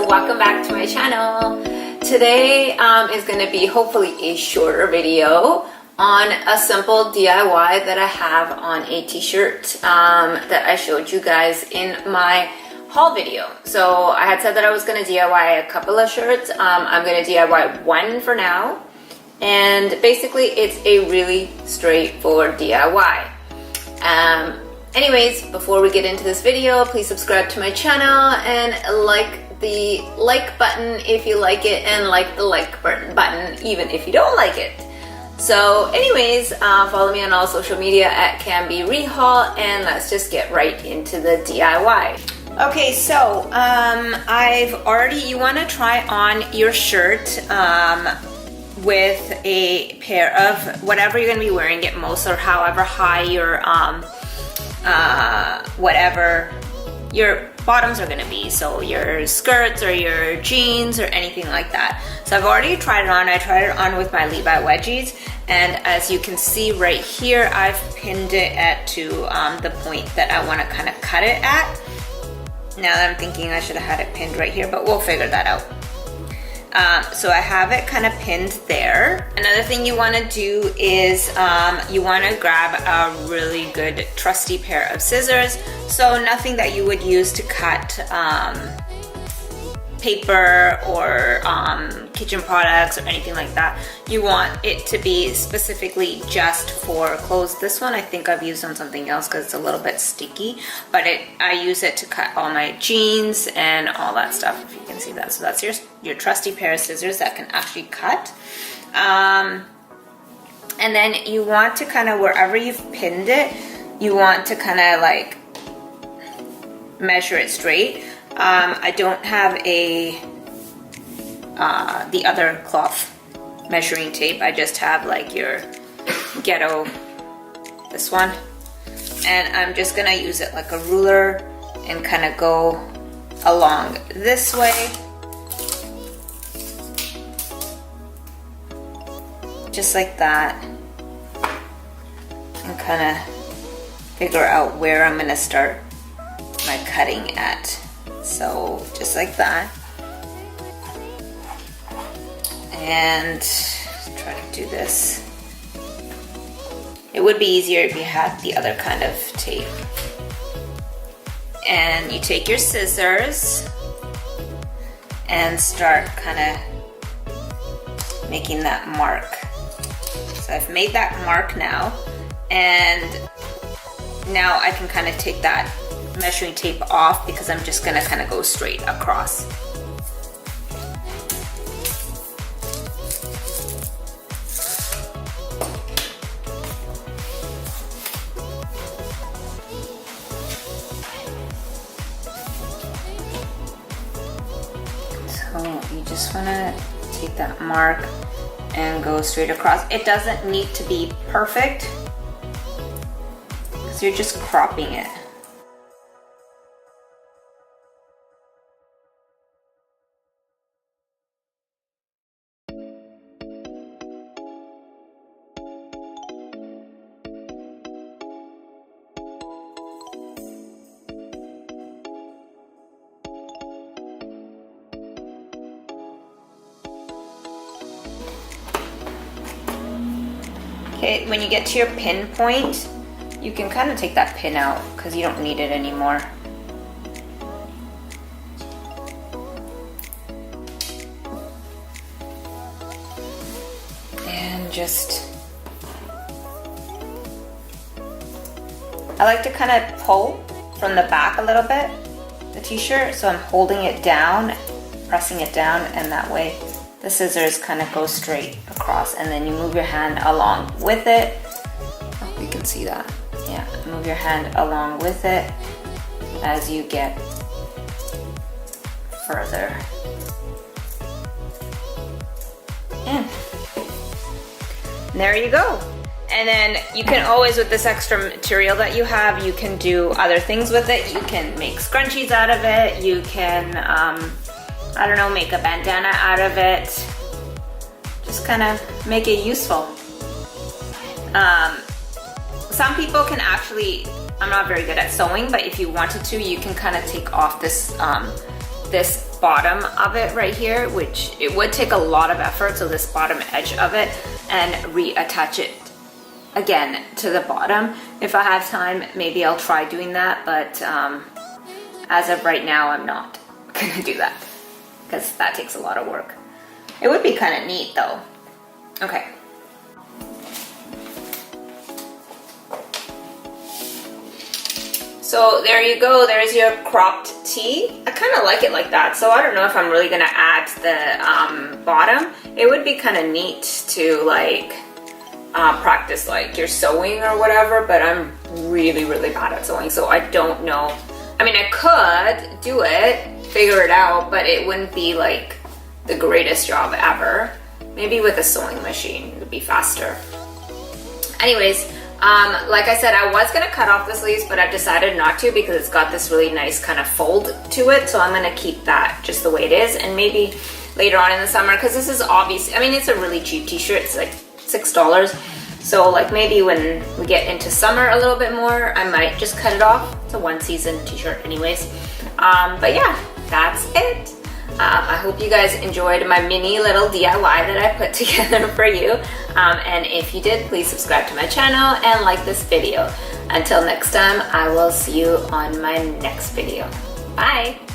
welcome back to my channel. Today is going to be hopefully a shorter video on a simple DIY that I have on a t-shirt that I showed you guys in my haul video. So I had said that I was going to DIY a couple of shirts. I'm going to DIY one for now, and basically it's a really straightforward DIY. Anyways, before we get into this video, please subscribe to my channel and like the like button if you like it, and like the like button even if you don't like it. So anyways, follow me on all social media at CanBeRehaul, and let's just get right into the DIY. Okay, so you want to try on your shirt with a pair of whatever you're going to be wearing it most, or however high your whatever your bottoms are going to be, so your skirts or your jeans or anything like that. So I've already tried it on. I tried it on with my Levi wedgies, and as you can see right here, I've pinned it to the point that I want to kind of cut it at. Now that I'm thinking, I should have had it pinned right here, but we'll figure that out. So I have it kind of pinned there. Another thing you want to do is you want to grab a really good trusty pair of scissors. So nothing that you would use to cut paper or kitchen products or anything like that. You want it to be specifically just for clothes. This one I think I've used on something else because it's a little bit sticky, but I use it to cut all my jeans and all that stuff, if you can see that. So that's your trusty pair of scissors that can actually cut. And then you want to kind of, wherever you've pinned it, you want to kind of like measure it straight. I don't have the other cloth measuring tape. I just have like your Ghetto, this one, and I'm just gonna use it like a ruler and kind of go along this way, just like that, and kind of figure out where I'm gonna start my cutting at. So just like that, and try to do this. It would be easier if you had the other kind of tape. And you take your scissors and start kind of making that mark. So I've made that mark now, and now I can kind of take that measuring tape off because I'm just gonna kind of go straight across. So you just wanna take that mark and go straight across. It doesn't need to be perfect because you're just cropping it. Okay, when you get to your pin point, you can kind of take that pin out because you don't need it anymore. And just, I like to kind of pull from the back a little bit, the t-shirt, so I'm holding it down, pressing it down, and that way the scissors kind of go straight across, and then you move your hand along with it. I hope you can see that. Yeah, move your hand along with it as you get further in. And there you go. And then you can always, with this extra material that you have, you can do other things with it. You can make scrunchies out of it. You can I don't know, make a bandana out of it. Just kind of make it useful. Some people can actually, I'm not very good at sewing, but if you wanted to, you can kind of take off this this bottom of it right here, which it would take a lot of effort, so this bottom edge of it, and reattach it again to the bottom. If I have time, maybe I'll try doing that, but as of right now, I'm not gonna do that because that takes a lot of work. It would be kind of neat though. Okay. So there you go, there's your cropped tee. I kind of like it like that, so I don't know if I'm really gonna add the bottom. It would be kind of neat to like practice like your sewing or whatever, but I'm really bad at sewing, so I don't know. I mean, I could do it, figure it out, but it wouldn't be like the greatest job ever. Maybe with a sewing machine, it would be faster. Anyways, like I said, I was gonna cut off the sleeves, but I've decided not to because it's got this really nice kind of fold to it. So I'm gonna keep that just the way it is, and maybe later on in the summer, because this is obviously, I mean, it's a really cheap t-shirt. It's like $6. So like maybe when we get into summer a little bit more, I might just cut it off. It's a one season t-shirt anyways. But yeah, that's it. I hope you guys enjoyed my mini little DIY that I put together for you. And if you did, please subscribe to my channel and like this video. Until next time, I will see you on my next video. Bye!